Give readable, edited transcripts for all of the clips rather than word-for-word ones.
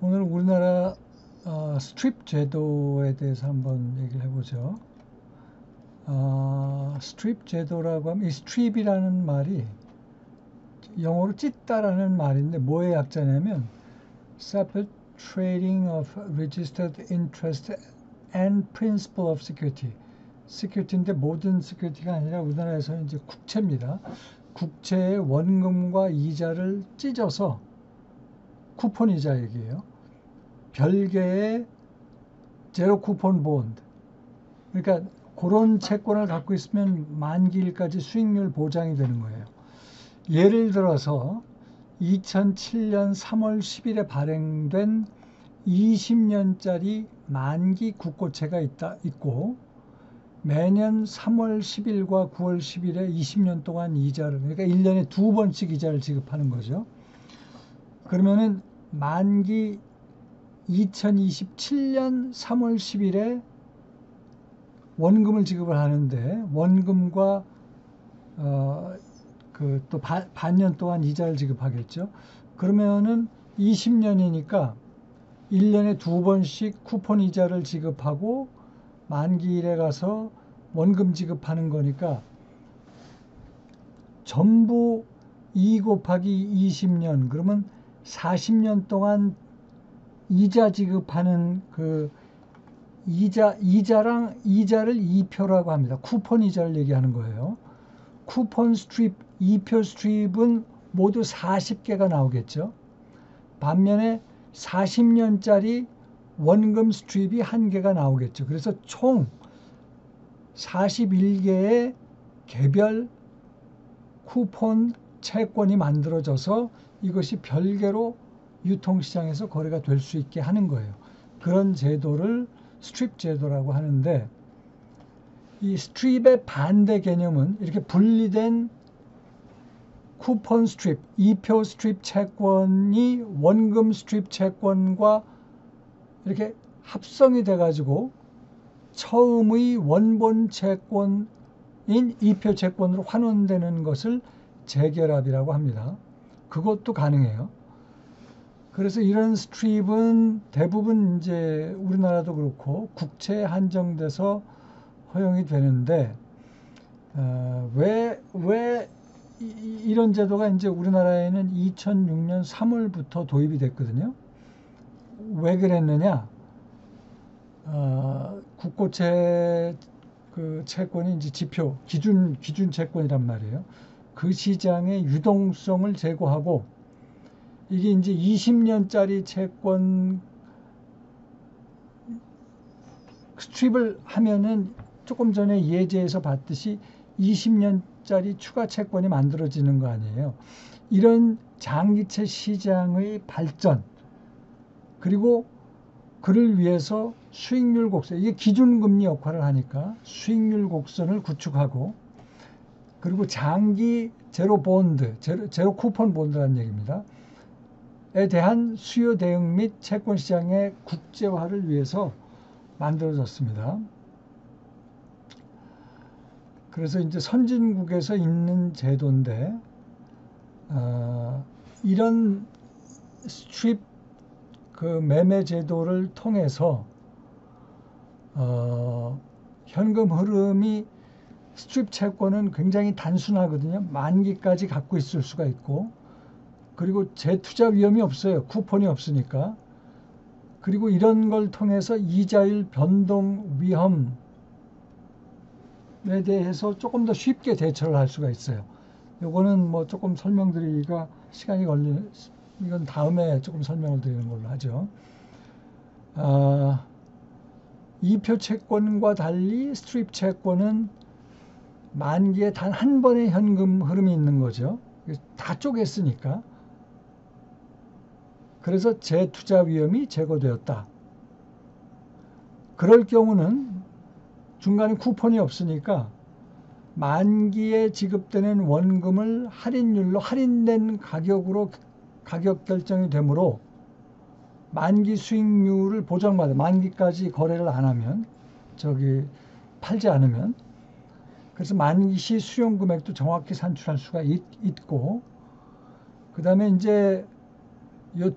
오늘 우리나라 스트립 제도에 대해서 한번 얘기를 해보죠. 스트립 제도라고 하면 이 스트립이라는 말이 영어로 찢다라는 말인데 뭐의 약자냐면 Separate Trading of Registered Interest and Principal of Security. Security인데 모든 security가 아니라 우리나라에서는 이제 국채입니다. 국채의 원금과 이자를 찢어서 쿠폰 이자 얘기예요. 별개의 제로 쿠폰 본드. 그러니까 그런 채권을 갖고 있으면 만기일까지 수익률 보장이 되는 거예요. 예를 들어서 2007년 3월 10일에 발행된 20년짜리 만기 국고채가 있고 매년 3월 10일과 9월 10일에 20년 동안 이자를, 그러니까 1년에 2번씩 이자를 지급하는 거죠. 그러면은 만기 2027년 3월 10일에 원금을 지급을 하는데 원금과 또 반년 동안 이자를 지급하겠죠. 그러면은 20년이니까 1년에 2번씩 쿠폰 이자를 지급하고 만기일에 가서 원금 지급하는 거니까 전부 2 곱하기 20년 그러면 40년 동안 이자 지급하는 그 이자를 2표라고 합니다. 쿠폰 이자를 얘기하는 거예요. 쿠폰 스트립 2표 스트립은 모두 40개가 나오겠죠. 반면에 40년짜리 원금 스트립이 1개가 나오겠죠. 그래서 총 41개의 개별 쿠폰 채권이 만들어져서 이것이 별개로 유통시장에서 거래가 될 수 있게 하는 거예요. 그런 제도를 스트립 제도라고 하는데 이 스트립의 반대 개념은 이렇게 분리된 쿠폰 스트립, 2표 스트립 채권이 원금 스트립 채권과 이렇게 합성이 돼가지고 처음의 원본 채권인 2표 채권으로 환원되는 것을 재결합이라고 합니다. 그것도 가능해요. 그래서 이런 스트립은 대부분 이제 우리나라도 그렇고 국채에 한정돼서 허용이 되는데 왜 이런 제도가 이제 우리나라에는 2006년 3월부터 도입이 됐거든요. 왜 그랬느냐? 국고채 그 채권이 이제 지표 기준 채권이란 말이에요. 그 시장의 유동성을 제고하고 이게 이제 20년짜리 채권 스트립을 하면은 조금 전에 예제에서 봤듯이 20년짜리 추가 채권이 만들어지는 거 아니에요. 이런 장기채 시장의 발전 그리고 그를 위해서 수익률 곡선, 이게 기준금리 역할을 하니까 수익률 곡선을 구축하고 그리고 장기 제로 본드, 제로 쿠폰 본드라는 얘기입니다. 에 대한 수요 대응 및 채권 시장의 국제화를 위해서 만들어졌습니다. 그래서 이제 선진국에서 있는 제도인데 이런 스트립 그 매매 제도를 통해서 현금 흐름이 스트립 채권은 굉장히 단순하거든요. 만기까지 갖고 있을 수가 있고 그리고 재투자 위험이 없어요. 쿠폰이 없으니까. 그리고 이런 걸 통해서 이자율 변동 위험에 대해서 조금 더 쉽게 대처를 할 수가 있어요. 요거는 뭐 조금 설명드리기가 시간이 걸리는, 이건 다음에 조금 설명을 드리는 걸로 하죠. 2표 채권과 달리 스트립 채권은 만기에 단 한 번의 현금 흐름이 있는 거죠. 다 쪼갰으니까. 그래서 재투자 위험이 제거되었다. 그럴 경우는 중간에 쿠폰이 없으니까 만기에 지급되는 원금을 할인율로 할인된 가격으로 가격 결정이 되므로 만기 수익률을 보장받아. 만기까지 거래를 안 하면 팔지 않으면. 그래서 만기 시 수용 금액도 정확히 산출할 수가 있고 그 다음에 이제 이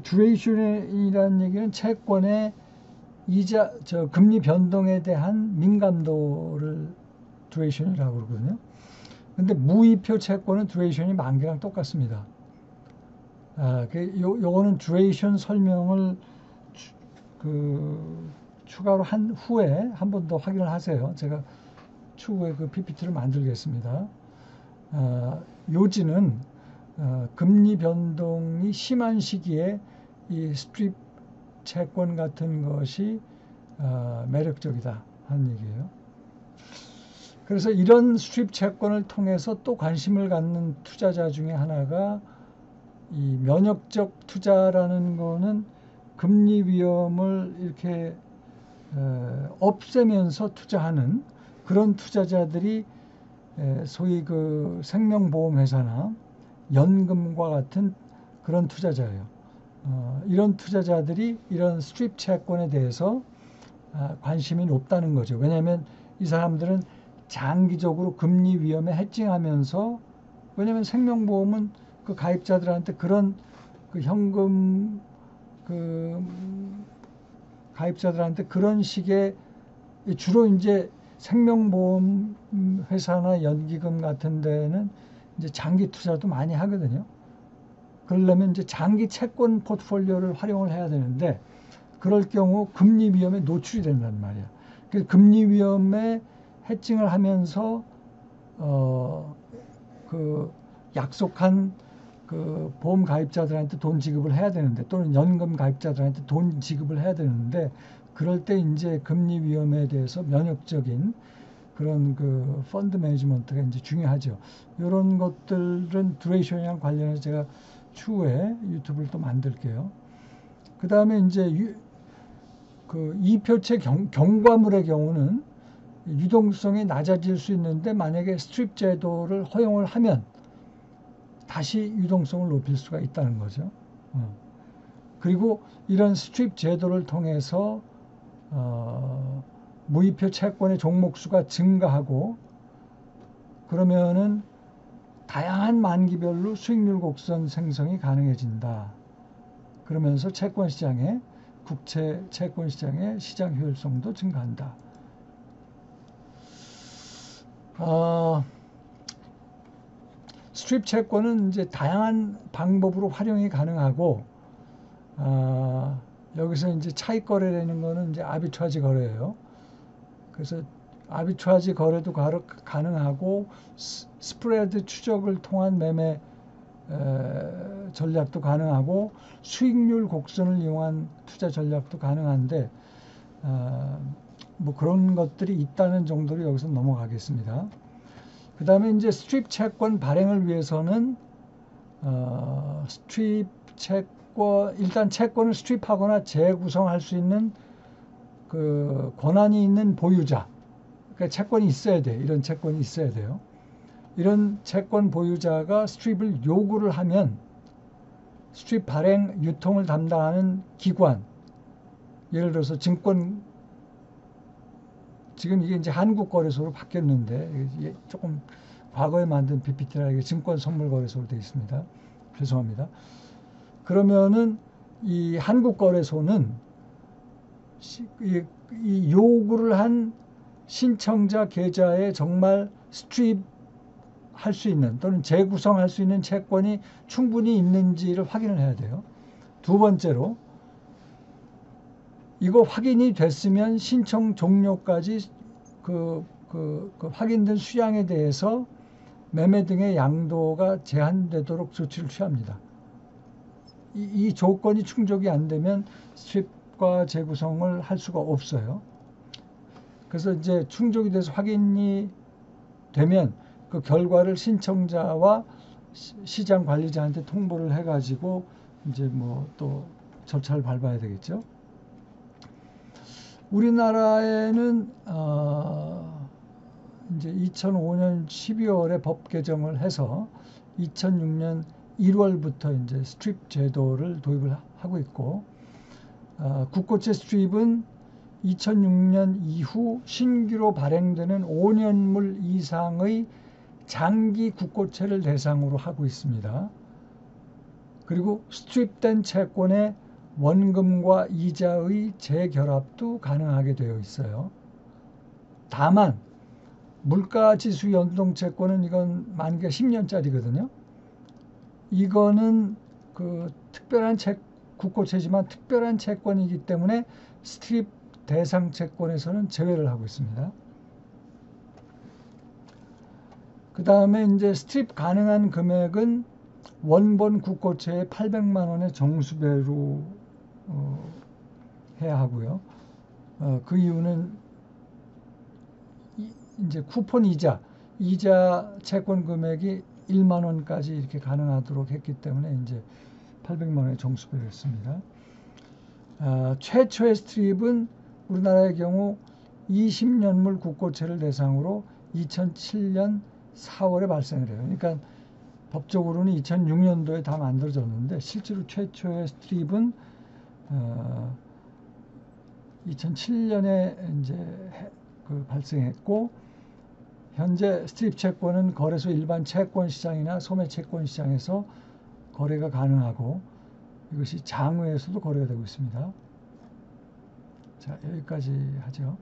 듀레이션이라는 얘기는 채권의 이자, 금리 변동에 대한 민감도를 듀레이션이라고 그러거든요. 근데 무이표 채권은 듀레이션이 만기랑 똑같습니다. 요거는 듀레이션 설명을 추가로 한 후에 한 번 더 확인을 하세요. 제가 추후에 그 PPT를 만들겠습니다. 요지는 금리 변동이 심한 시기에 이 스트립 채권 같은 것이 매력적이다 하는 얘기예요. 그래서 이런 스트립 채권을 통해서 또 관심을 갖는 투자자 중에 하나가 이 면역적 투자라는 거는 금리 위험을 이렇게 없애면서 투자하는 그런 투자자들이 소위 그 생명보험회사나 연금과 같은 그런 투자자예요. 이런 투자자들이 이런 스트립 채권에 대해서 관심이 높다는 거죠. 왜냐하면 이 사람들은 장기적으로 금리 위험에 해칭하면서, 왜냐하면 생명보험은 그 가입자들한테 그런 그 현금 가입자들한테 그런 식의, 주로 이제 생명보험 회사나 연기금 같은 데는 이제 장기 투자도 많이 하거든요. 그러려면 이제 장기 채권 포트폴리오를 활용을 해야 되는데, 그럴 경우 금리 위험에 노출이 된단 말이야. 그래서 금리 위험에 해칭을 하면서 그 약속한 그 보험 가입자들한테 돈 지급을 해야 되는데, 또는 연금 가입자들한테 돈 지급을 해야 되는데, 그럴 때 이제 금리 위험에 대해서 면역적인 그런 그 펀드 매니지먼트가 이제 중요하죠. 이런 것들은 듀레이션이랑 관련해서 제가 추후에 유튜브를 또 만들게요. 그 다음에 이제 그 이표채 경과물의 경우는 유동성이 낮아질 수 있는데, 만약에 스트립 제도를 허용을 하면 다시 유동성을 높일 수가 있다는 거죠. 그리고 이런 스트립 제도를 통해서 무이표 채권의 종목수가 증가하고, 그러면은 다양한 만기별로 수익률 곡선 생성이 가능해진다. 그러면서 채권 시장의 국채 채권 시장의 시장 효율성도 증가한다. 스트립 채권은 이제 다양한 방법으로 활용이 가능하고, 여기서 이제 차익 거래라는 거는 이제 아비트라지 거래예요. 그래서 아비트라지 거래도 가능하고, 스프레드 추적을 통한 매매 전략도 가능하고, 수익률 곡선을 이용한 투자 전략도 가능한데, 뭐 그런 것들이 있다는 정도로 여기서 넘어가겠습니다. 그 다음에 이제 스트립 채권 발행을 위해서는 스트립 채권, 일단 채권을 스트립하거나 재구성할 수 있는 그 권한이 있는 보유자, 그러니까 채권이 있어야 돼. 이런 채권이 있어야 돼요. 이런 채권 보유자가 스트립을 요구를 하면 스트립 발행 유통을 담당하는 기관, 예를 들어서 증권, 지금 이게 이제 한국거래소로 바뀌었는데, 조금 과거에 만든 PPT라 이게 증권선물거래소로 되어 있습니다. 죄송합니다. 그러면은 이 한국거래소는 이 요구를 한 신청자 계좌에 정말 스트립 할 수 있는, 또는 재구성할 수 있는 채권이 충분히 있는지를 확인을 해야 돼요. 두 번째로, 이거 확인이 됐으면 신청 종료까지 그 확인된 수량에 대해서 매매 등의 양도가 제한되도록 조치를 취합니다. 이 조건이 충족이 안 되면 스트립과 재구성을 할 수가 없어요. 그래서 이제 충족이 돼서 확인이 되면 그 결과를 신청자와 시장 관리자한테 통보를 해가지고 이제 뭐 또 절차를 밟아야 되겠죠. 우리나라에는 이제 2005년 12월에 법 개정을 해서 2006년 1월부터 이제 스트립 제도를 도입을 하고 있고, 국고채 스트립은 2006년 이후 신규로 발행되는 5년물 이상의 장기 국고채를 대상으로 하고 있습니다. 그리고 스트립된 채권의 원금과 이자의 재결합도 가능하게 되어 있어요. 다만 물가지수 연동채권은 이건 만기가 10년짜리거든요. 이거는 그 특별한 국고채지만 특별한 채권이기 때문에 스트립 대상 채권에서는 제외를 하고 있습니다. 그 다음에 이제 스트립 가능한 금액은 원본 국고채의 800만 원의 정수배로 해야 하고요. 그 이유는 이제 쿠폰 이자 채권 금액이 1만 원까지 이렇게 가능하도록 했기 때문에 이제 800만 원의 정수배를 했습니다. 최초의 스트립은 우리나라의 경우 20년물 국고채를 대상으로 2007년 4월에 발생을 해요. 그러니까 법적으로는 2006년도에 다 만들어졌는데 실제로 최초의 스트립은 2007년에 이제 발생했고, 현재 스트립 채권은 거래소 일반 채권 시장이나 소매 채권 시장에서 거래가 가능하고 이것이 장외에서도 거래가 되고 있습니다. 자, 여기까지 하죠.